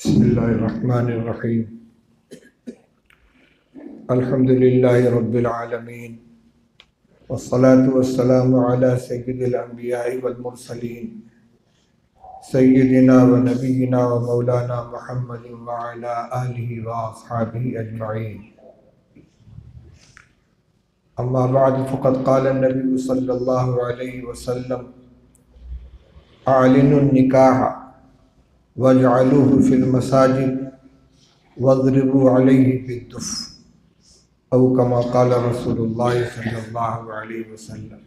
बिस्मिल्लाहिर्रहमानिर्रहीम। अल्हम्दुलिल्लाहि रब्बिल आलमीन वस्सलातु वस्सलामु अला सय्यिदिल अंबिया'i वल मुरसलीन सय्यिदिना व नबिय्यिना व मौलाना मुहम्मदिन व अला आलिहि व अस्हाबिहि अजमईन। अम्मा बअद फ़क़द क़ाल नबी सल्लल्लाहु अलैहि वसल्लम आलिनुन निकाह वजअलूहु फिल मसाजिद वज़रिबू अलैहि बिद्दुफ़ औ कमा क़ाल रसूलुल्लाह सल्लल्लाहु अलैहि वसल्लम।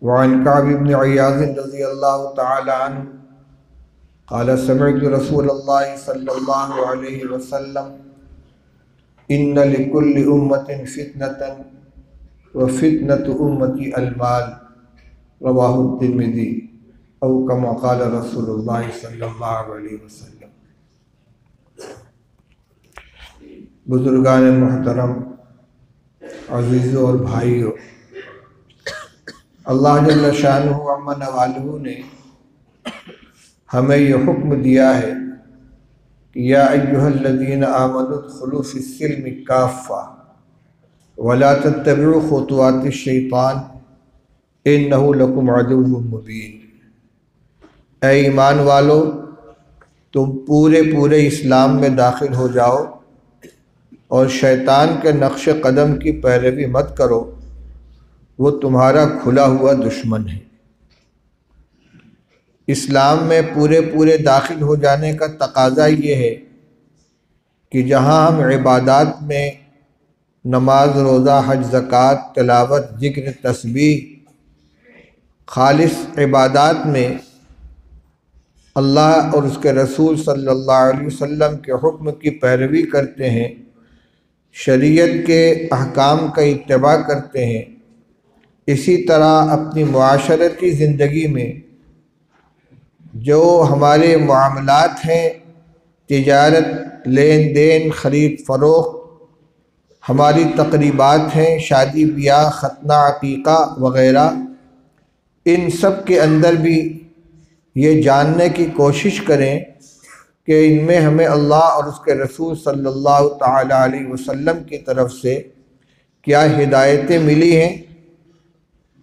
वअन कअब इब्न अय्याज़ रज़ियल्लाहु तआला अन्हु क़ाल समिअतु रसूलल्लाह सल्लल्लाहु अलैहि वसल्लम इन्न लिकुल्लि उम्मतिन फ़ितनतन व फ़ितनतु उम्मती अल-माल रवाहु तिर्मिज़ी औ कमा क़ाल रसूलुल्लाह सल्लल्लाहु अलैहि वसल्लम। बुजुर्गान मुहतरम, अज़ीज़ों और भाइयों, अल्लाह जल्ल शानुहु अम्मा नवालुहु ने हमें यह हुक्म दिया है कि या अय्युहल्लज़ीना आमनु उद्खुलू फ़िस्सिल्मि काफ़्फ़ा वला तत्तबिउ खुतुवातिश शैतान इन्नहु लकुम अदुव्वुम मुबीन। ऐ ईमान वालो, तुम पूरे इस्लाम में दाखिल हो जाओ और शैतान के नक्श कदम की पैरवी मत करो, वो तुम्हारा खुला हुआ दुश्मन है। इस्लाम में पूरे दाखिल हो जाने का तकाज़ा ये है कि जहाँ हम इबादात में नमाज, रोज़ा, हज, ज़कात, तिलावत, ज़िक्र, तस्बीह, खालिस इबादात में अल्लाह और उसके रसूल सल्लल्लाहु अलैहि वसल्लम के हुक्म की पैरवी करते हैं, शरीयत के अहकाम का इत्तिबा करते हैं, इसी तरह अपनी मुआशरती ज़िंदगी में जो हमारे मामलात हैं, तिजारत, लेन देन, ख़रीद फ़रोख्त, हमारी तक़रीबात हैं, शादी ब्याह, ख़तना, अक़ीक़ा वग़ैरह, इन सब के अंदर भी ये जानने की कोशिश करें कि इनमें हमें अल्लाह और उसके रसूल सल्लल्लाहु ताला अलैहि वसल्लम की तरफ से क्या हिदायतें मिली हैं,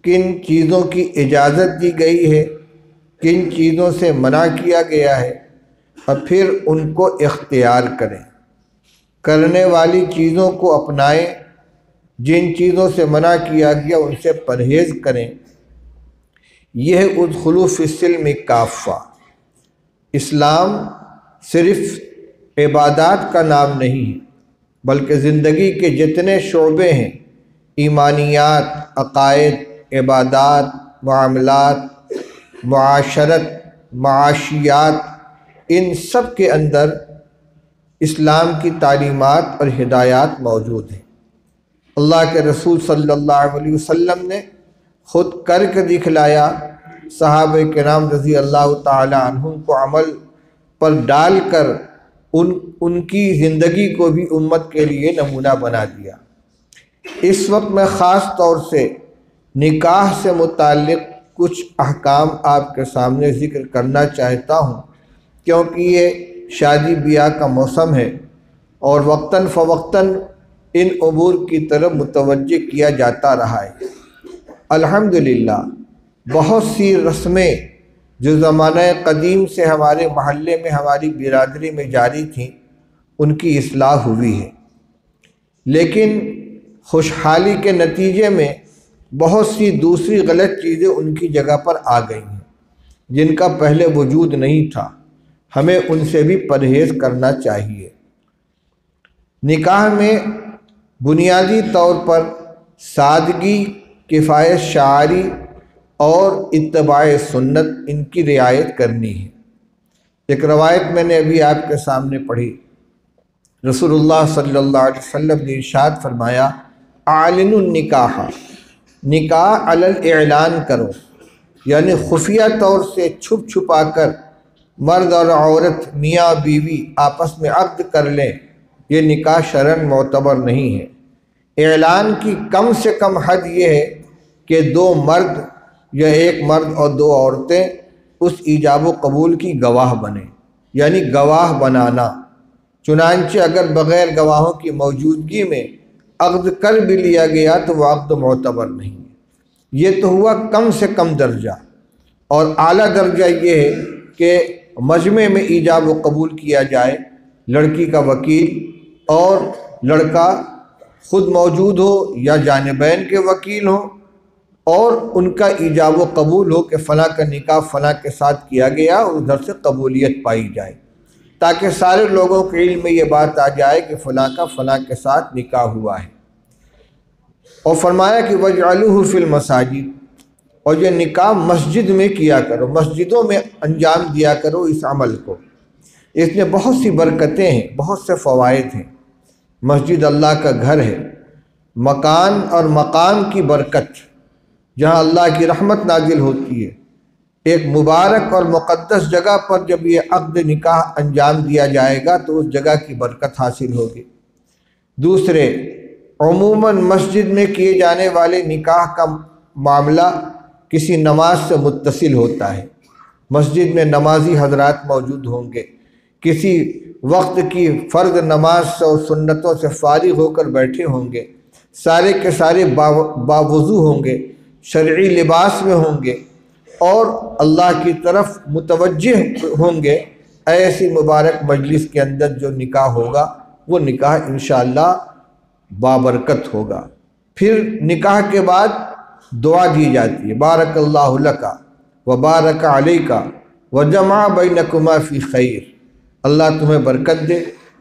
किन चीज़ों की इजाज़त दी गई है, किन चीज़ों से मना किया गया है, और फिर उनको इख्तियार करें। करने वाली चीज़ों को अपनाएं, जिन चीज़ों से मना किया गया उनसे परहेज़ करें। यह उद्खुलू फ़िस्सिल्मि काफ़्फ़ा। इस्लाम सिर्फ़ इबादात का नाम नहीं है, बल्कि ज़िंदगी के जितने शोबे हैं, ईमानियात, अक़ायद, इबादात, मामलात, मुआशरत, माशियात, इन सब के अंदर इस्लाम की तालीमात और हिदायत मौजूद हैं। अल्लाह के रसूल सल्लल्लाहु अलैहि वसल्लम ने ख़ुद करके दिखलाया, सहाबे किराम रज़ी अल्लाह ताला अन्हुम को अमल पर डालकर उनकी ज़िंदगी को भी उम्मत के लिए नमूना बना दिया। इस वक्त मैं ख़ास तौर से निकाह से मुताल्लिक़ कुछ अहकाम आपके सामने ज़िक्र करना चाहता हूँ, क्योंकि ये शादी ब्याह का मौसम है और वक्तन फ़वक्तन इन उमूर की तरफ मुतवज्जे किया जाता रहा है। अल्हम्दुलिल्लाह बहुत सी रस्में जो ज़माने क़दीम से हमारे महल्ले में, हमारी बिरादरी में जारी थीं, उनकी इस्लाह हुई है, लेकिन खुशहाली के नतीजे में बहुत सी दूसरी गलत चीज़ें उनकी जगह पर आ गई हैं, जिनका पहले वजूद नहीं था। हमें उनसे भी परहेज़ करना चाहिए। निकाह में बुनियादी तौर पर सादगी, किफ़ायत शारी और इत्तिबाए सुन्नत, इनकी रियायत करनी है। एक रवायत मैंने अभी आपके सामने पढ़ी। रसूलुल्लाह सल्लल्लाहु अलैहि वसल्लम ने इरशाद फरमाया, आलिनुन निकाह, निकाह अलल ऐलान करो, यानी खुफिया तौर से छुप छुपा कर मर्द और औरत, मियाँ बीवी आपस में अक़्द कर लें, ये निकाह शरअन मोतबर नहीं है। ऐलान की कम से कम हद ये है कि दो मर्द या एक मर्द और दो औरतें उस ईजाब व कबूल की गवाह बने। यानी गवाह बनाना। चुनांचे अगर बग़ैर गवाहों की मौजूदगी में अक़्द कर भी लिया गया तो वह अक़्द मोतबर नहीं है। ये तो हुआ कम से कम दर्जा, और आला दर्जा ये है कि मजमे में ईजाब व कबूल किया जाए, लड़की का वकील और लड़का ख़ुद मौजूद हो या जानिबैन के वकील हो, और उनका ईजाब व कबूल हो कि फ़लाँ का निकाह फ़लाँ के साथ किया गया और उधर से कबूलियत पाई जाए, ताकि सारे लोगों के इल्म में ये बात आ जाए कि फ़लाँ का फ़लाँ के साथ निकाह हुआ है। और फरमाया कि वजअलूहु फिल मसाजिद, और ये निकाह मस्जिद में किया करो, मस्जिदों में अंजाम दिया करो इस अमल को। इसमें बहुत सी बरकतें हैं, बहुत से फ़वाइद हैं। मस्जिद अल्लाह का घर है, मकान और मकाम की बरकत, जहाँ अल्लाह की रहमत नाजिल होती है। एक मुबारक और मुक़द्दस जगह पर जब ये अक़्द निकाह अंजाम दिया जाएगा तो उस जगह की बरकत हासिल होगी। दूसरे, अमूमन मस्जिद में किए जाने वाले निकाह का मामला किसी नमाज से मुत्तसिल होता है। मस्जिद में नमाजी हजरात मौजूद होंगे, किसी वक्त की फ़र्द नमाज से और सुन्नतों से फारिग होकर बैठे होंगे, सारे के सारे बावुज़ू होंगे, शरई लिबास में होंगे और अल्लाह की तरफ मुतवज्जिह होंगे। ऐसी मुबारक मजलिस के अंदर जो निकाह होगा वो निकाह इंशाअल्लाह बाबरकत होगा। फिर निकाह के बाद दुआ दी जाती है, बारकल्लाहु लका व बारक अलैका व जमा बैनकुमा फ़ी खैर। अल्लाह तुम्हें बरकत दे,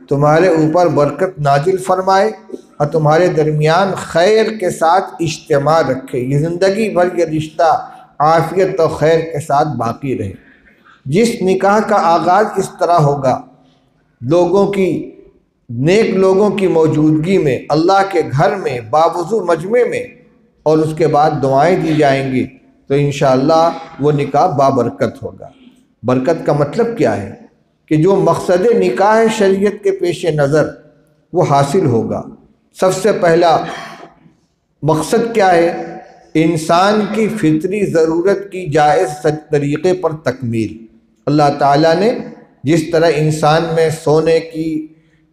तुम्हारे ऊपर बरकत नाजिल फरमाए और तुम्हारे दरमियान खैर के साथ इज्तिमा रखे, ये ज़िंदगी भर ये रिश्ता आफ़ियत और खैर के साथ बाकी रहे। जिस निकाह का आगाज़ इस तरह होगा, लोगों की, नेक लोगों की मौजूदगी में, अल्लाह के घर में, बावुज़ू मजमे में, और उसके बाद दुआएं दी जाएंगी, तो इंशाअल्लाह वो निकाह बाबरकत होगा। बरकत का मतलब क्या है कि जो मकसद निकाह है शरीयत के पेश नज़र वो हासिल होगा। सबसे पहला मकसद क्या है? इंसान की फितरी ज़रूरत की जायज़ तरीक़े पर तकमील। अल्लाह ताला ने जिस तरह इंसान में सोने की,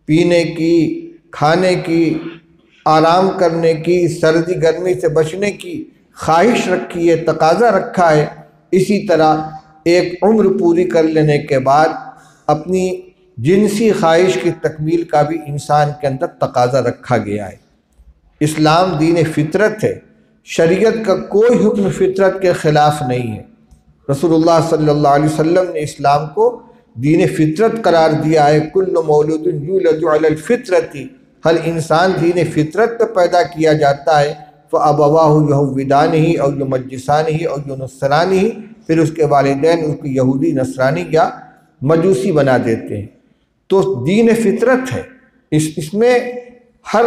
पीने की, खाने की, आराम करने की, सर्दी गर्मी से बचने की ख्वाहिश रखी है, तकाज़ा रखा है, इसी तरह एक उम्र पूरी कर लेने के बाद अपनी जिनसी ख्वाहिश की तकमील का भी इंसान के अंदर तकाज़ा रखा गया है। इस्लाम दीन फितरत है, शरीयत का कोई हुक्म फितरत के ख़िलाफ़ नहीं है। रसूलुल्लाह सल्लल्लाहु अलैहि वसल्लम ने इस्लाम को दीन फितरत करार दिया है। कुल्लु मौलूदिन यूलदु अलल फितरती, हर इंसान दीन फितरत पर पैदा किया जाता है। फ़अबवाहु युहव्विदानिही और युमज्जिसानिही और युनस्सरानिही, फिर उसके वालिदैन उसको यहूदी, नसरानी या मजूसी बना देते हैं। तो दीन फितरत है, इसमें हर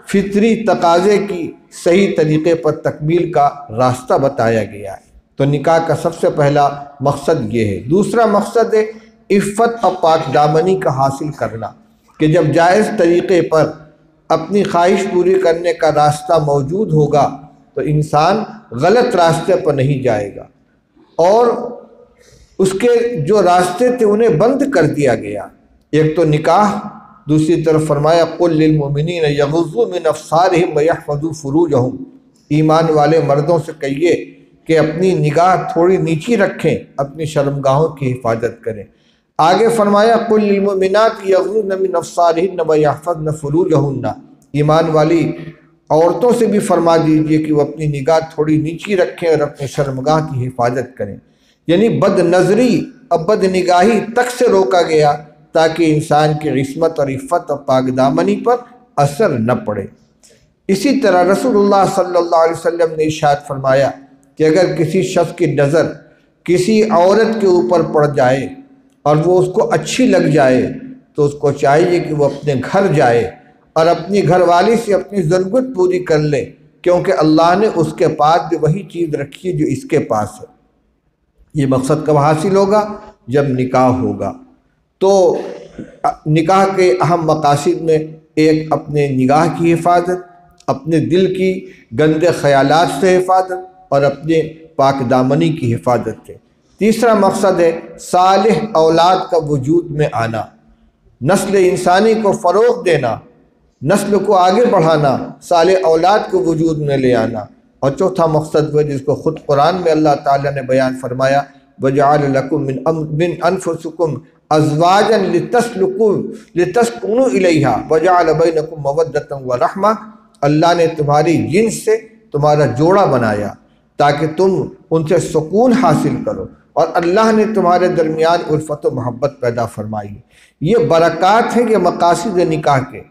फितरी तकाज़े की सही तरीक़े पर तकमील का रास्ता बताया गया है। तो निकाह का सबसे पहला मकसद ये है। दूसरा मकसद है इफ़्फ़त और पाकदामनी का हासिल करना, कि जब जायज़ तरीक़े पर अपनी ख्वाहिश पूरी करने का रास्ता मौजूद होगा तो इंसान गलत रास्ते पर नहीं जाएगा, और उसके जो रास्ते थे उन्हें बंद कर दिया गया। एक तो निकाह, दूसरी तरफ फरमाया कुल लिल मुमिनीन यग़ुज़्ज़ू मिन अब्सारिहिम व यहफ़ज़ू फ़ुरूजहुम, ईमान वाले मर्दों से कहिए कि अपनी निगाह थोड़ी नीची रखें, अपनी शर्मगाहों की हिफाजत करें। आगे फरमाया कुल लिल मुमिनात यग़ुज़्ज़न मिन अब्सारिहिन्न व यहफ़ज़न फ़ुरूजहुन्ना, ईमान वाली औरतों से भी फरमा दीजिए कि वो अपनी निगाह थोड़ी नीची रखें और अपनी शर्मगाह की हिफाजत करें। यानी बद नज़री और बद निगाही तक से रोका गया ताकि इंसान की इस्मत और इफ़्फ़त और पाकदामनी पर असर न पड़े। इसी तरह रसूलुल्लाह सल्लल्लाहु अलैहि वसल्लम ने इरशाद फरमाया कि अगर किसी शख्स की नज़र किसी औरत के ऊपर पड़ जाए और वो उसको अच्छी लग जाए तो उसको चाहिए कि वो अपने घर जाए और अपनी घरवाली से अपनी ज़रूरत पूरी कर ले, क्योंकि अल्लाह ने उसके पास भी वही चीज़ रखी है जो इसके पास है। ये मकसद कब हासिल होगा? जब निकाह होगा। तो निकाह के अहम मकासिद में एक अपने निगाह की हिफाजत, अपने दिल की गंदे ख़यालात से हिफाजत और अपने पाक दामनी की हिफाजत है। तीसरा मकसद है सालिह औलाद का वजूद में आना, नस्ल इंसानी को फ़रोग़ देना, नस्ल को आगे बढ़ाना, सालिह औलाद को वजूद में ले आना। और चौथा मकसद वह जिसको ख़ुद कुरान में अल्लाह ताला ने बयान फरमाया, वजअल लकुम मिन अनफुसिकुम अज़वाजन लितस्कुनु इलैहा वजअल बैनकुम मवद्दतन व रहमा। अल्लाह ने तुम्हारी जिन्स से तुम्हारा जोड़ा बनाया ताकि तुम उनसे सुकून हासिल करो, और अल्लाह ने तुम्हारे दरमियान उल्फत व मोहब्बत पैदा फरमाई। ये बरक़ात हैं कि मकासिद निकाह के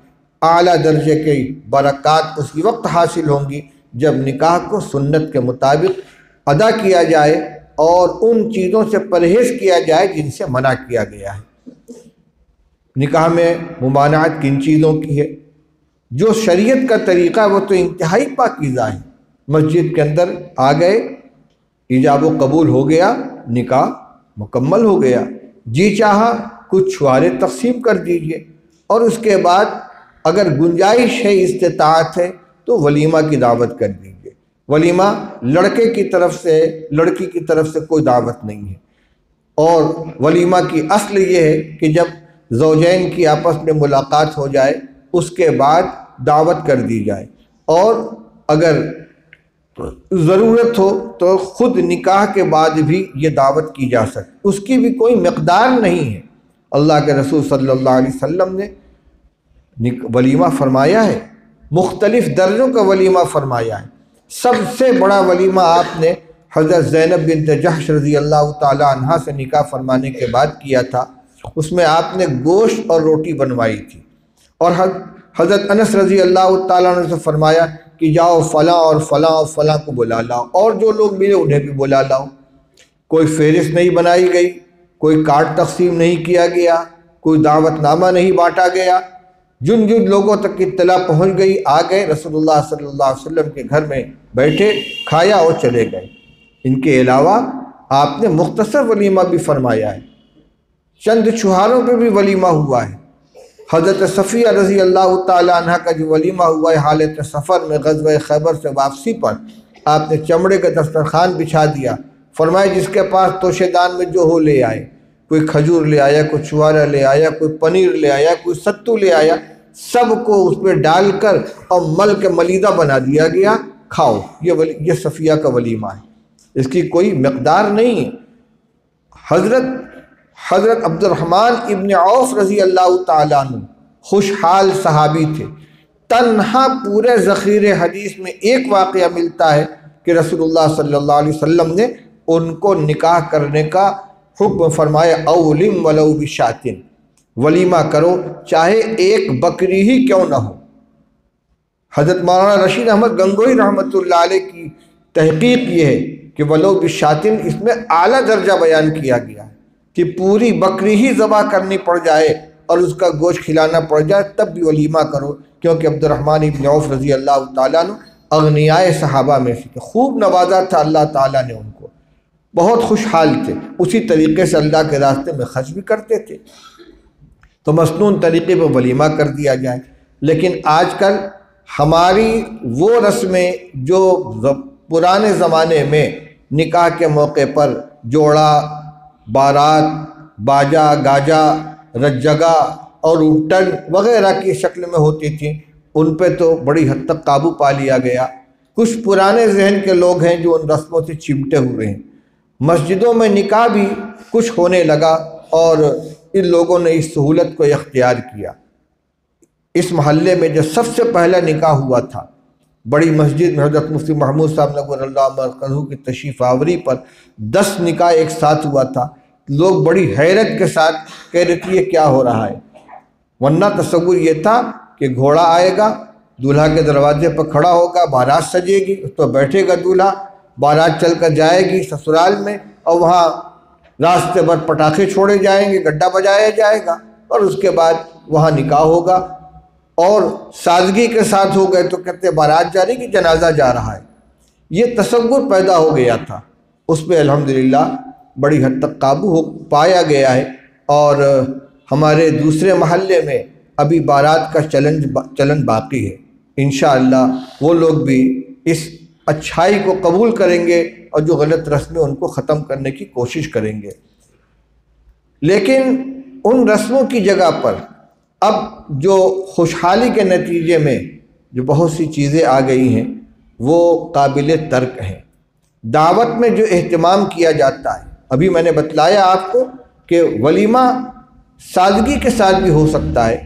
आला दर्जे के बरक़ात उसी वक्त हासिल होंगी जब निकाह को सुन्नत के मुताबिक अदा किया जाए और उन चीज़ों से परहेज़ किया जाए जिनसे मना किया गया है। निकाह में मुमानात किन चीज़ों की है? जो शरीयत का तरीक़ा वो तो इंतहाई पाकीज़ा है। मस्जिद के अंदर आ गए, इजाब व कबूल हो गया, निकाह मुकम्मल हो गया। जी चाहा कुछ छुआरे तकसीम कर दीजिए, और उसके बाद अगर गुंजाइश है, इस्तिताअत है, तो वलीमा की दावत कर दीजिए। वलीमा लड़के की तरफ से, लड़की की तरफ से कोई दावत नहीं है। और वलीमा की असल ये है कि जब ज़ौजैन की आपस में मुलाकात हो जाए उसके बाद दावत कर दी जाए, और अगर ज़रूरत हो तो ख़ुद निकाह के बाद भी ये दावत की जा सकती, उसकी भी कोई मकदार नहीं है। अल्लाह के रसूल सल्लल्लाहु अलैहि वसल्लम ने वलीमा फरमाया है, मुख्तलिफ़ दर्जों का वलीमा फरमाया है। सबसे बड़ा वलीमा आपने हज़रत ज़ैनब बिन्त जहश रज़ी अल्लाह ताला अन्हा से निकाह फरमाने के बाद किया था। उसमें आपने गोश्त और रोटी बनवाई थी, और हज़रत अनस रज़ी अल्लाह ताला अन्हु से फरमाया कि जाओ फ़लाँ और फ़लाँ और फ़लाँ को बुला लाओ, और जो लोग मिले उन्हें भी बुला लाओ। कोई फ़हरिस्त नहीं बनाई गई, कोई कार्ड तकसीम नहीं किया गया, कोई दावतनामा नहीं बांटा गया। जिन जिन लोगों तक इत्तला पहुँच गई आ गए, रसूलुल्लाह सल्लल्लाहु अलैहि वसल्लम के घर में बैठे, खाया और चले गए। इनके अलावा आपने मुख्तसर वलीमा भी फरमाया है, चंद छुहारों पे भी वलीमा हुआ है। हज़रत सफ़िया रज़ी अल्लाह ताला अन्हा का जो वलीमा हुआ है हालत सफ़र में ग़ज़वा खैबर से वापसी पर, आपने चमड़े का दस्तरखान बिछा दिया। फरमाया जिसके पास तोशेदान में जो हो ले आए, कोई खजूर ले आया, कोई छुआरा ले आया, कोई पनीर ले आया, कोई सत्तू ले आया, सबको उस पर डालकर और मल के मलीदा बना दिया गया, खाओ। ये सफ़िया का वलीमा है, इसकी कोई मकदार नहीं है। हज़रत अब्दुर्रहमान इब्न औफ रज़ी अल्लाह ताला अन्हु खुशहाल सहाबी थे। तन्हा पूरे ज़ख़ीरे हदीस में एक वाक़या मिलता है कि रसूलुल्लाह सल्लल्लाहु अलैहि वसल्लम ने उनको निकाह करने का हुक्म फरमाया, औलिम वलौ बिशातिन, वलीमा करो चाहे एक बकरी ही क्यों ना हो। हज़रत मौलाना रशीद अहमद गंगोही रहमतुल्लाह अलैह की तहक़ीक़ ये है कि वलौ बिशातिन, इसमें आला दर्जा बयान किया गया है कि पूरी बकरी ही ज़बह करनी पड़ जाए और उसका गोश्त खिलाना पड़ जाए तब भी वलीमा करो, क्योंकि अब्दुर्रहमान इब्न औफ रज़ी अल्लाह ताला अन्हु अग़नियाए सहाबा में से थे, खूब नवाजा था अल्लाह ताला ने उनको, बहुत खुशहाल थे, उसी तरीके से अल्लाह के रास्ते में खर्च भी करते थे। तो मसनून तरीक़े पर वलीमा कर दिया जाए। लेकिन आजकल हमारी वो रस्में जो पुराने ज़माने में निकाह के मौके पर जोड़ा, बारात, बाजा गाजा, रज्जगा और उटन वग़ैरह की शक्ल में होती थी, उन पे तो बड़ी हद तक काबू पा लिया गया। कुछ पुराने जहन के लोग हैं जो उन रस्मों से चिमटे हुए हैं। मस्जिदों में निकाह भी कुछ होने लगा और इन लोगों ने इस सहूलत को इख्तियार किया। इस महल्ले में जो सबसे पहला निकाह हुआ था, बड़ी मस्जिद में हज़रत मुफ्ती महमूद साहब नव्वरल्लाहु मरकज़हू की तशरीफ़ आवरी पर 10 निकाह एक साथ हुआ था। लोग बड़ी हैरत के साथ कह रहे थे ये क्या हो रहा है, वरना तसव्वुर ये था कि घोड़ा आएगा, दूल्हा के दरवाजे पर खड़ा होगा, बारात सजेगी, उस पर बैठेगा दूल्हा, बारात चल कर जाएगी ससुराल में और वहाँ रास्ते भर पटाखे छोड़े जाएंगे, गड्ढा बजाया जाएगा और उसके बाद वहाँ निकाह होगा। और सादगी के साथ हो गए तो कहते बारात जा रही कि जनाजा जा रहा है। ये तसव्वुर पैदा हो गया था, उस पर अल्हम्दुलिल्लाह बड़ी हद तक काबू हो पाया गया है। और हमारे दूसरे महल्ले में अभी बारात का चलन बाकी है। इंशाअल्लाह वो लोग भी इस अच्छाई को कबूल करेंगे और जो गलत रस्में उनको ख़त्म करने की कोशिश करेंगे। लेकिन उन रस्मों की जगह पर अब जो खुशहाली के नतीजे में जो बहुत सी चीज़ें आ गई हैं वो काबिल तर्क हैं। दावत में जो एहतमाम किया जाता है, अभी मैंने बतलाया आपको कि वलीमा सादगी के साथ भी हो सकता है,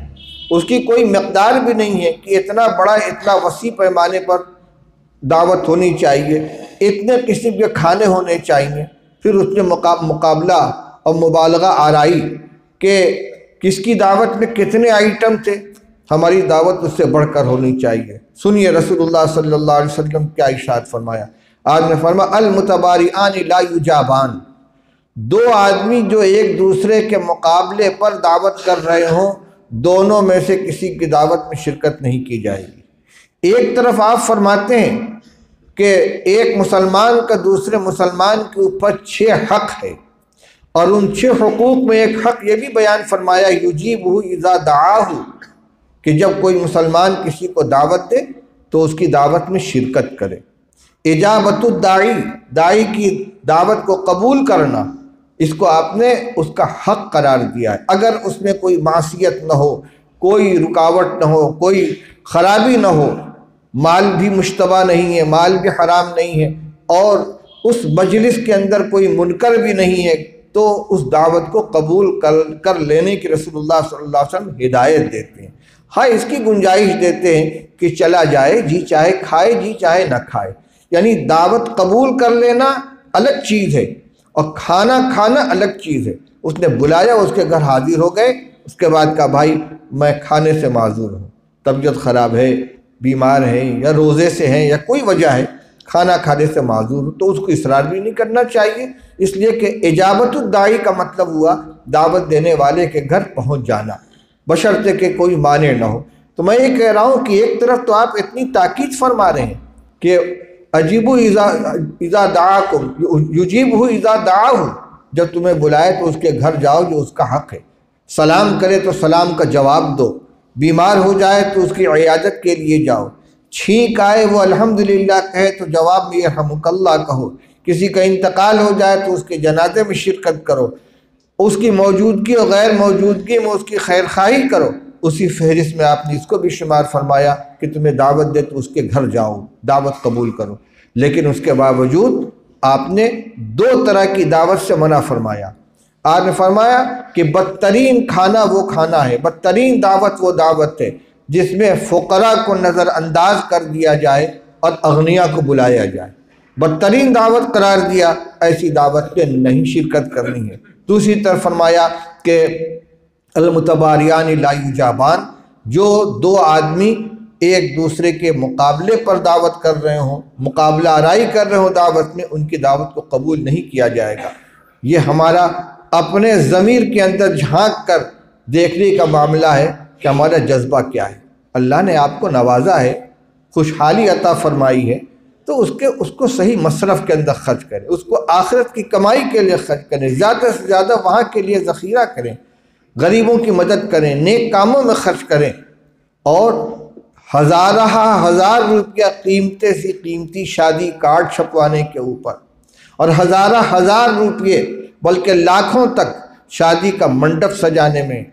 उसकी कोई मकदार भी नहीं है कि इतना बड़ा इतना वसी पैमाने पर दावत होनी चाहिए, इतने किस्म के खाने होने चाहिए, फिर उसमें मुकाबला और मुबालगा आराई के किसकी दावत में कितने आइटम थे, हमारी दावत उससे बढ़कर होनी चाहिए। सुनिए रसूलुल्लाह सल्लल्लाहु अलैहि वसल्लम क्या इरशाद फरमाया। आपने फरमाया अल मुतबारिआन ला युजाबान, दो आदमी जो एक दूसरे के मुकाबले पर दावत कर रहे हों, दोनों में से किसी की दावत में शिरकत नहीं की जाएगी। एक तरफ आप फरमाते हैं कि एक मुसलमान का दूसरे मुसलमान के ऊपर 6 हक़ है, और उन 6 हुकूक में एक हक़ ये भी बयान फरमाया युजीबहु इज़ा दआहु, कि जब कोई मुसलमान किसी को दावत दे तो उसकी दावत में शिरकत करे। इजाबतुद दाई, दाई की दावत को कबूल करना, इसको आपने उसका हक़ करार दिया है। अगर उसमें कोई मासियत न हो, कोई रुकावट न हो, कोई ख़राबी न हो, माल भी मुश्तबा नहीं है, माल भी हराम नहीं है, और उस मजलिस के अंदर कोई मुनकर भी नहीं है, तो उस दावत को कबूल कर लेने की रसूलुल्लाह सल्लल्लाहु अलैहि वसल्लम हिदायत देते हैं। हाँ, इसकी गुंजाइश देते हैं कि चला जाए, जी चाहे खाए जी चाहे ना खाए, यानी दावत कबूल कर लेना अलग चीज़ है और खाना खाना अलग चीज़ है। उसने बुलाया, उसके घर हाजिर हो गए, उसके बाद कहा भाई मैं खाने से माजूर हूँ, तबीयत ख़राब है, बीमार है, या रोज़े से हैं, या कोई वजह है, खाना खाने से माजूर हूँ, तो उसको इसरार भी नहीं करना चाहिए। इसलिए कि इजाबतुद दाई का मतलब हुआ दावत देने वाले के घर पहुँच जाना, बशर्ते कि कोई माने ना हो। तो मैं ये कह रहा हूँ कि एक तरफ तो आप इतनी ताकीद फरमा रहे हैं कि अजीबु इज़ा दाअकुम युजीबहु इज़ा दाअहु, जब तुम्हें बुलाए तो उसके घर जाओ जो उसका हक़ है, सलाम करे तो सलाम का जवाब दो, बीमार हो जाए तो उसकी इयादत के लिए जाओ, छींक आए वो अल्हम्दुलिल्लाह कहे तो जवाब में यरहमुकल्लाह कहो, किसी का इंतकाल हो जाए तो उसके जनाजे में शिरकत करो, उसकी मौजूदगी और गैर मौजूदगी में उसकी खैर खाही करो। उसी फहरिस्त में आपने इसको भी शुमार फरमाया कि तुम्हें दावत दे तो उसके घर जाओ, दावत कबूल करो। लेकिन उसके बावजूद आपने 2 तरह की दावत से मना फरमाया। आपने फरमाया कि बदतरीन खाना वो खाना है, बदतरीन दावत वो दावत है जिसमें फ़ुक़रा को नज़रअंदाज कर दिया जाए और अगनिया को बुलाया जाए। बदतरीन दावत करार दिया, ऐसी दावत में नहीं शिरकत करनी है। दूसरी तरफ फरमाया कि अल-मुतबारियान ला युजाबान, जो 2 आदमी एक दूसरे के मुकाबले पर दावत कर रहे हों, मुकाबला आराई कर रहे हों दावत में, उनकी दावत को कबूल नहीं किया जाएगा। ये हमारा अपने ज़मीर के अंदर झांक कर देखने का मामला है कि हमारा जज्बा क्या है। अल्लाह ने आपको नवाजा है, खुशहाली अता फरमाई है, तो उसको सही मसरफ़ के अंदर खर्च करें, उसको आखिरत की कमाई के लिए खर्च करें, ज़्यादा से ज़्यादा वहाँ के लिए ज़ख़ीरा करें, गरीबों की मदद करें, नेक कामों में खर्च करें। और हज़ार रुपया कीमते से कीमती शादी कार्ड छपवाने के ऊपर, और हज़ार रुपये बल्कि लाखों तक शादी का मंडप सजाने में,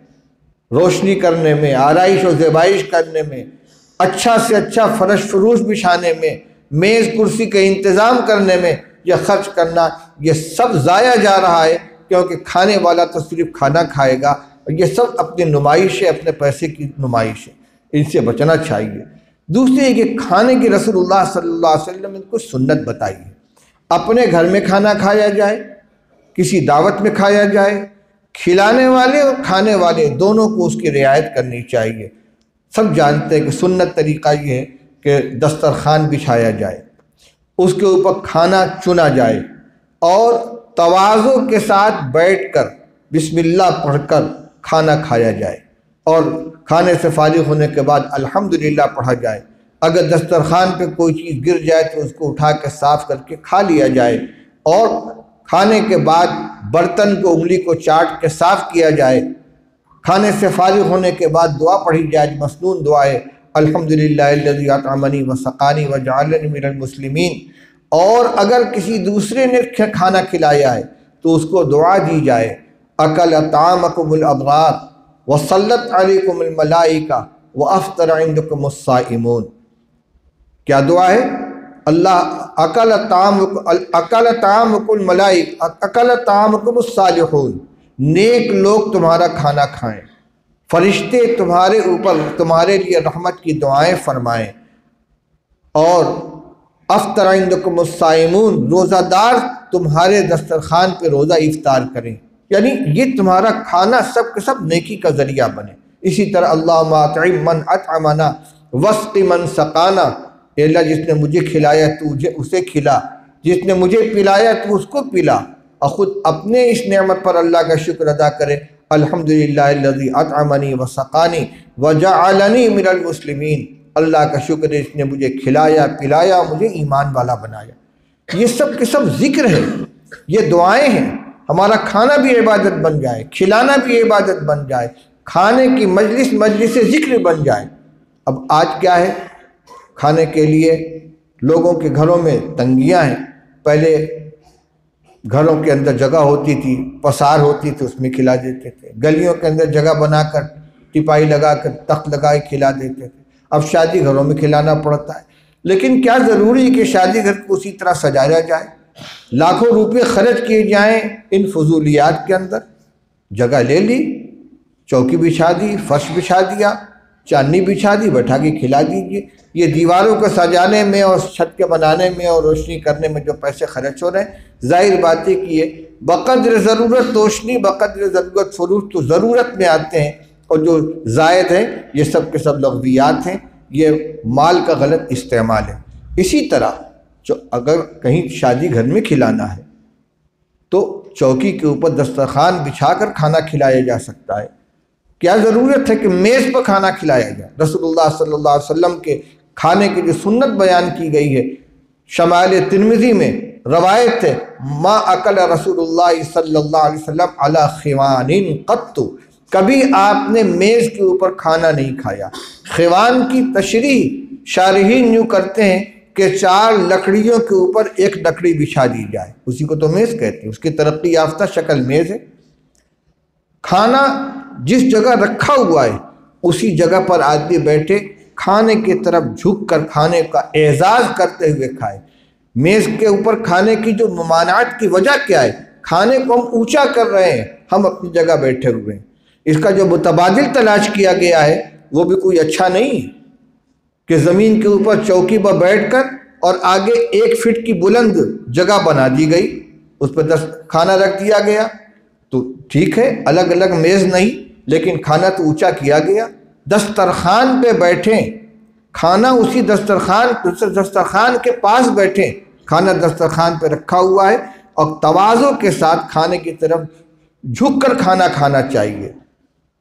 रोशनी करने में, आराइश और ज़ेबाइश करने में, अच्छा से अच्छा फर्श फरूश बिछाने में, मेज़ कुर्सी का इंतज़ाम करने में यह खर्च करना, ये सब ज़ाया जा रहा है, क्योंकि खाने वाला तो सिर्फ खाना खाएगा, और ये सब अपनी नुमाइश है, अपने पैसे की नुमाइश है, इनसे बचना चाहिए। दूसरी है कि खाने की रसूलुल्लाह सल्लल्लाहु अलैहि वसल्लम ने कुछ सुन्नत बताई है। अपने घर में खाना खाया जाए, किसी दावत में खाया जाए, खिलाने वाले और खाने वाले दोनों को उसकी रियायत करनी चाहिए। सब जानते हैं कि सुन्नत तरीक़ा ये है कि दस्तरखान बिछाया जाए, उसके ऊपर खाना चुना जाए, और तवाज़ु के साथ बैठकर बिस्मिल्लाह पढ़कर खाना खाया जाए, और खाने से फारिग होने के बाद अल्हम्दुलिल्लाह पढ़ा जाए। अगर दस्तरखान पे कोई चीज़ गिर जाए तो उसको उठा के साफ़ करके खा लिया जाए, और खाने के बाद बर्तन को उंगली को चाट के साफ़ किया जाए। खाने से फारिग होने के बाद दुआ पढ़ी जाए, मसनून दुआ है, अल्हम्दुलिल्लाहिल्लज़ी अतअमनी व सक़ानी व जअलनी मिनल मुस्लिमीन, और अगर किसी दूसरे ने खाना खिलाया है तो उसको दुआ दी जाए, अकल तामकुमुल अबरार वसल्लत अलैकुमुल मलाइका व अफ्तर इंदकुमुस साइमून। क्या दुआ है? अल्लाह अकल तामकुल मलाइक अकल तामकुमुस सालिहून, नेक लोग तुम्हारा खाना खाएं, फरिश्ते तुम्हारे ऊपर तुम्हारे लिए रहमत की दुआएं फरमाएं, और अफ्तर इंदकुमुस साइमून, रोज़ादार तुम्हारे दस्तरखान पे रोज़ा इफ्तार करें। यानी ये तुम्हारा खाना सब के सब नेकी का ज़रिया बने। इसी तरह अल्लाहुम्मा अतइम मन अतअमना वस्क़ि मन सक़ाना, अल्लाह जिसने मुझे खिलाया तू उसे खिला, जिसने मुझे पिलाया तू उसको पिला, और ख़ुद अपने इस नेमत पर अल्लाह का शुक्र अदा करे। अल्हम्दुलिल्लाहिल्लज़ी अतअमनी व सक़ानी व जअलनी मिनल मुस्लिमीन। अल्लाह का शुक्र है इसने मुझे खिलाया पिलाया, मुझे ईमान वाला बनाया। ये सब के सब ज़िक्र है, ये दुआएं हैं। हमारा खाना भी इबादत बन जाए, खिलाना भी इबादत बन जाए, खाने की मजलिस ज़िक्र बन जाए। अब आज क्या है, खाने के लिए लोगों के घरों में तंगियां हैं। पहले घरों के अंदर जगह होती थी, पसार होती थी, उसमें खिला देते थे। गलियों के अंदर जगह बनाकर टिपाई लगाकर तख्त लगाए खिला देते थे। अब शादी घरों में खिलाना पड़ता है। लेकिन क्या ज़रूरी है कि शादी घर को उसी तरह सजाया जाए? लाखों रुपए खर्च किए जाएं इन फजूलियात के अंदर। जगह ले ली, चौकी बिछा दी, फर्श बिछा दिया, चांदनी बिछा दी, बैठा के खिला दीजिए। ये दीवारों को सजाने में और छत के बनाने में और रोशनी करने में जो पैसे खर्च हो रहे हैं, जाहिर बात है कि ये बक़द्र ज़रूरत तोशनी बक़द्र ज़रूरत फ़रोख्त, तो ज़रूरत में आते हैं, और जो ज़ायद है ये सब के सब लग़वियात हैं, ये माल का गलत इस्तेमाल है। इसी तरह जो अगर कहीं शादी घर में खिलाना है तो चौकी के ऊपर दस्तरखान बिछाकर खाना खिलाया जा सकता है। क्या ज़रूरत है कि मेज़ पर खाना खिलाया जाए? रसूलुल्लाह सल्लल्लाहु अलैहि वसल्लम के खाने की जो सुन्नत बयान की गई है, शमाइल तिरमिज़ी में रवायत है, मा अकल रसूलुल्लाह सल्लल्लाहु अलैहि वसल्लम अला खिवानिन क़त्तु, कभी आपने मेज़ के ऊपर खाना नहीं खाया। खिवान की तशरीह शारहीन यूँ करते हैं कि 4 लकड़ियों के ऊपर एक लकड़ी बिछा दी जाए, उसी को तो मेज़ कहते हैं। उसकी तरक्की याफ्ता शक्ल मेज़ है। खाना जिस जगह रखा हुआ है उसी जगह पर आदमी बैठे खाने की तरफ झुक कर खाने का एजाज़ करते हुए खाए। मेज़ के ऊपर खाने की जो ममानात की वजह क्या है? खाने को हम ऊंचा कर रहे हैं, हम अपनी जगह बैठे हुए हैं। इसका जो मुतबादिल तलाश किया गया है वो भी कोई अच्छा नहीं है कि ज़मीन के ऊपर चौकी पर बैठकर और आगे 1 फीट की बुलंद जगह बना दी गई, उस पर 10 खाना रख दिया गया। तो ठीक है, अलग अलग मेज़ नहीं, लेकिन खाना तो ऊंचा किया गया। दस्तरखान पे बैठें, खाना उसी दस्तरखान के पास बैठें, खाना दस्तरखान पे रखा हुआ है और तवाज़ो के साथ खाने की तरफ झुक कर खाना खाना चाहिए।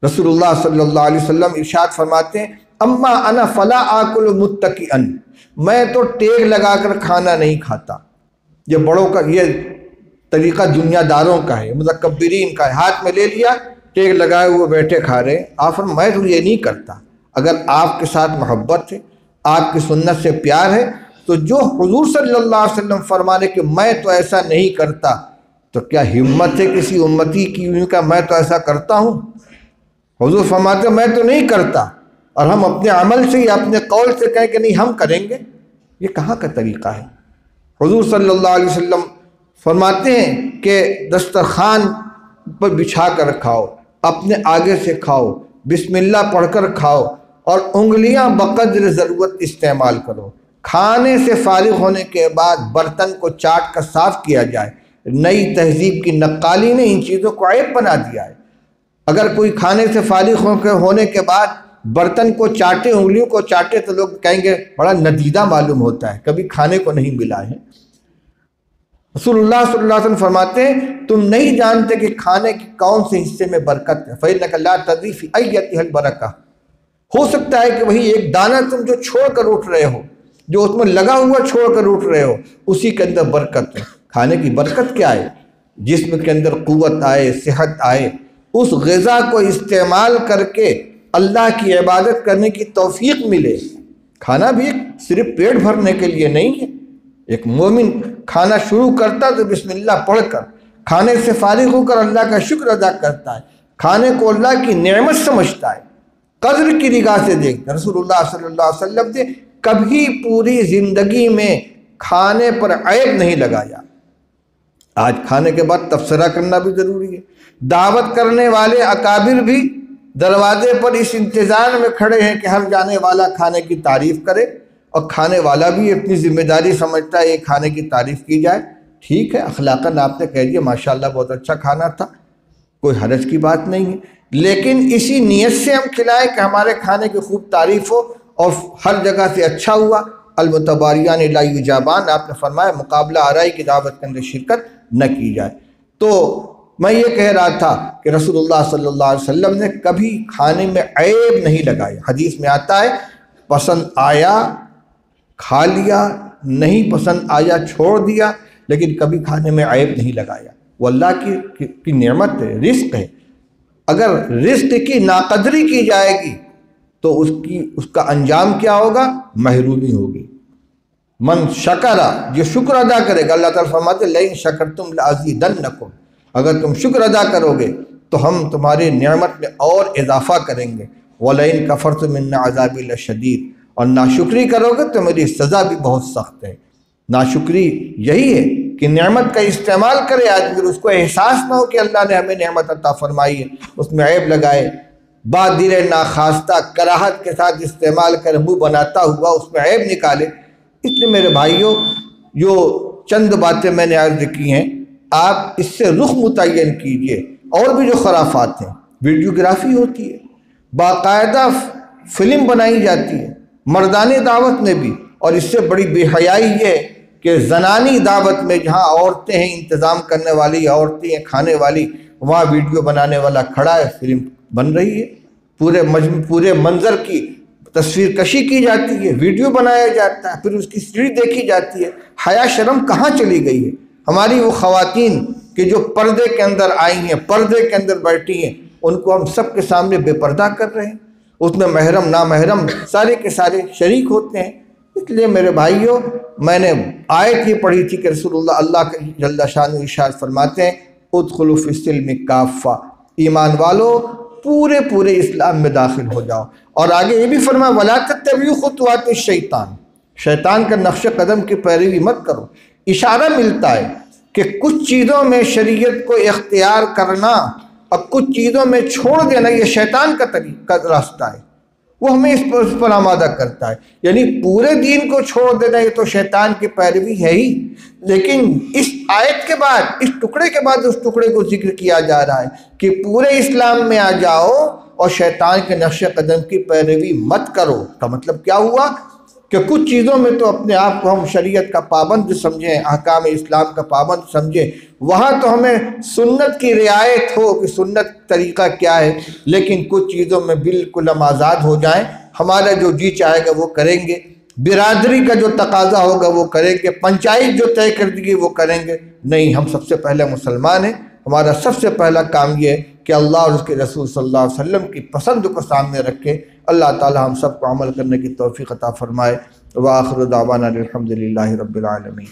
रसूलुल्लाह सल्लल्लाहु अलैहि वसल्लम इरशाद फरमाते हैं, अम्मा अना फला आकुल मुत्तकिअन, मैं तो टेक लगाकर खाना नहीं खाता। ये बड़ों का ये तरीक़ा दुनियादारों का है, मुतकब्बिरीन का है। हाथ में ले लिया, टेक लगाए हुए बैठे खा रहे। आप मैं तो ये नहीं करता। अगर आपके साथ मोहब्बत है, आपकी सुन्नत से प्यार है, तो जो हुजूर सल्लल्लाहु अलैहि वसल्लम फरमाने कि मैं तो ऐसा नहीं करता, तो क्या हिम्मत है किसी उम्मती की उनका मैं तो ऐसा करता हूँ? हुजूर फरमाते मैं तो नहीं करता, और हम अपने अमल से या अपने कौल से कहें कि नहीं हम करेंगे, ये कहाँ का तरीक़ा है? हुजूर सल्लल्लाहु अलैहि वसल्लम फरमाते हैं कि दस्तरखान पर बिछा कर खाओ, अपने आगे से खाओ, बिस्मिल्लाह पढ़कर खाओ, और उंगलियां बक़द्र ज़रूरत इस्तेमाल करो। खाने से फारिग होने के बाद बर्तन को चाट कर साफ़ किया जाए। नई तहजीब की नक्काली ने इन चीज़ों को ऐब बना दिया है। अगर कोई खाने से फारिग होने के बाद बर्तन को चाटे, उंगलियों को चाटे, तो लोग कहेंगे बड़ा नदीदा मालूम होता है, कभी खाने को नहीं मिला है। रसूलुल्लाह सल्लल्लाहु अलैहि वसल्लम फरमाते हैं, तुम नहीं जानते कि खाने के कौन से हिस्से में बरकत है। फ़इन्नका ला तदरी फ़ी अय्यतिहिल बरका, हो सकता है कि वही एक दाना तुम जो छोड़ कर उठ रहे हो, जो उसमें लगा हुआ छोड़ कर उठ रहे हो, उसी के अंदर बरकत है। खाने की बरकत क्या है? जिस्म के अंदर क़ुव्वत आए, सेहत आए, उस ग़िज़ा को इस्तेमाल करके अल्लाह की इबादत करने की तौफ़ीक़ मिले। खाना भी सिर्फ पेट भरने के लिए नहीं है, एक मोमिन खाना शुरू करता तो बिस्मिल्लाह पढ़कर, खाने से फारिग होकर अल्लाह का शुक्र अदा करता है, खाने को अल्लाह की नेमत समझता है, कद्र की निगाह से देखता है। रसूलुल्लाह सल्लल्लाहु अलैहि वसल्लम ने कभी पूरी ज़िंदगी में खाने पर ऐब नहीं लगाया। आज खाने के बाद तबसरा करना भी ज़रूरी है। दावत करने वाले अकाबिर भी दरवाजे पर इस इंतज़ार में खड़े हैं कि हर जाने वाला खाने की तारीफ़ करे, और खाने वाला भी अपनी ज़िम्मेदारी समझता है ये खाने की तारीफ़ की जाए। ठीक है, अखलाकन आपने कह दिया माशाल्लाह बहुत अच्छा खाना था, कोई हरज की बात नहीं है, लेकिन इसी नीयत से हम खिलाएं कि हमारे खाने की खूब तारीफ़ हो और हर जगह से अच्छा हुआ। अलमुतबारियान ला युजाबान, आपने फरमाया मुकाबला आराई की दावत के अंदर शिरकत न की जाए। तो मैं ये कह रहा था कि रसूलुल्लाह सल्लल्लाहु अलैहि वसल्लम ने कभी खाने में ऐब नहीं लगाया। हदीस में आता है पसंद आया खा लिया, नहीं पसंद आया छोड़ दिया, लेकिन कभी खाने में ऐब नहीं लगाया। वो अल्लाह की नेमत है, रिस्क है। अगर रिस्क की नाकदरी की जाएगी तो उसका अंजाम क्या होगा? महरूमी होगी। मन शकरा, जो शुक्र अदा करेगा, अल्लाह ताला फरमाते लइन शकरतुम लअज़ीदन्नकुम, अगर तुम शुक्र अदा करोगे तो हम तुम्हारी नेमत में और इजाफा करेंगे। वलइन कफरतुम इन्न अज़ाबी लशदीद, और नाशुक्री करोगे तो मेरी सज़ा भी बहुत सख्त है। नाशुक्री यही है कि नेमत का इस्तेमाल करे आदमी, उसको एहसास ना हो कि अल्लाह ने हमें नेमत अता फरमाई है, उसमें ऐब लगाए, बादिल नाखास्ता कराहत के साथ इस्तेमाल कर मुँह बनाता हुआ उसमें ऐब निकाले। इसलिए मेरे भाइयों, जो चंद बातें मैंने अर्ज की हैं, आप इससे रुख मुतय्यन कीजिए। और भी जो खराफात हैं, वीडियोग्राफी होती है, बाकायदा फिल्म बनाई जाती है मर्दानी दावत में भी, और इससे बड़ी बेहयाई ये कि जनानी दावत में जहाँ औरतें हैं, इंतज़ाम करने वाली औरतें हैं, खाने वाली, वहाँ वीडियो बनाने वाला खड़ा है, फिल्म बन रही है, पूरे मंजर की तस्वीर कशी की जाती है, वीडियो बनाया जाता है, फिर उसकी सीढ़ी देखी जाती है। हया शर्म कहाँ चली गई है? हमारी वो ख़वातीन कि जो पर्दे के अंदर आई हैं, पर्दे के अंदर बैठी हैं, उनको हम सब के सामने बेपर्दा कर रहे हैं। उसमें महरम ना महरम सारे के सारे शरीक होते हैं। इसलिए मेरे भाइयों, मैंने आयत ये पढ़ी थी कि रसूलुल्लाह अल्लाह के जल्ल शान इरशाद फरमाते हैं उदखुलू फिस्सिल्मि काफ़ा, ईमान वालो पूरे पूरे इस्लाम में दाखिल हो जाओ। और आगे ये भी फरमाया वला तत्तबिउ खुतवात शैतान, शैतान का नक्श कदम की पैरवी मत करो। इशारा मिलता है कि कुछ चीज़ों में शरीयत को इख्तियार करना और कुछ चीज़ों में छोड़ देना ये शैतान का रास्ता है, वो हमें इस पर आमादा करता है। यानी पूरे दीन को छोड़ देना ये तो शैतान की पैरवी है ही। लेकिन इस आयत के बाद, इस टुकड़े के बाद उस टुकड़े को जिक्र किया जा रहा है कि पूरे इस्लाम में आ जाओ और शैतान के नक्श कदम की पैरवी मत करो। का मतलब क्या हुआ कि कुछ चीज़ों में तो अपने आप को हम शरीयत का पाबंद समझें, अहकाम इस्लाम का पाबंद समझें, वहाँ तो हमें सुन्नत की रियायत हो कि सुन्नत तरीक़ा क्या है, लेकिन कुछ चीज़ों में बिल्कुल हम आज़ाद हो जाएं, हमारा जो जी चाहेगा वो करेंगे, बिरादरी का जो तकाजा होगा वो करेंगे, पंचायत जो तय कर देगी वो करेंगे। नहीं, हम सबसे पहले मुसलमान हैं, हमारा सबसे पहला काम ये है कि अल्लाह और उसके रसूल सल्लल्लाहु अलैहि वसल्लम की पसंद को सामने रखें। अल्लाह ताला हम सबको अमल करने की तौफीक अता फरमाए। व आखिर दावाना अल्हम्दुलिल्लाहि रब्बिल आलमीन।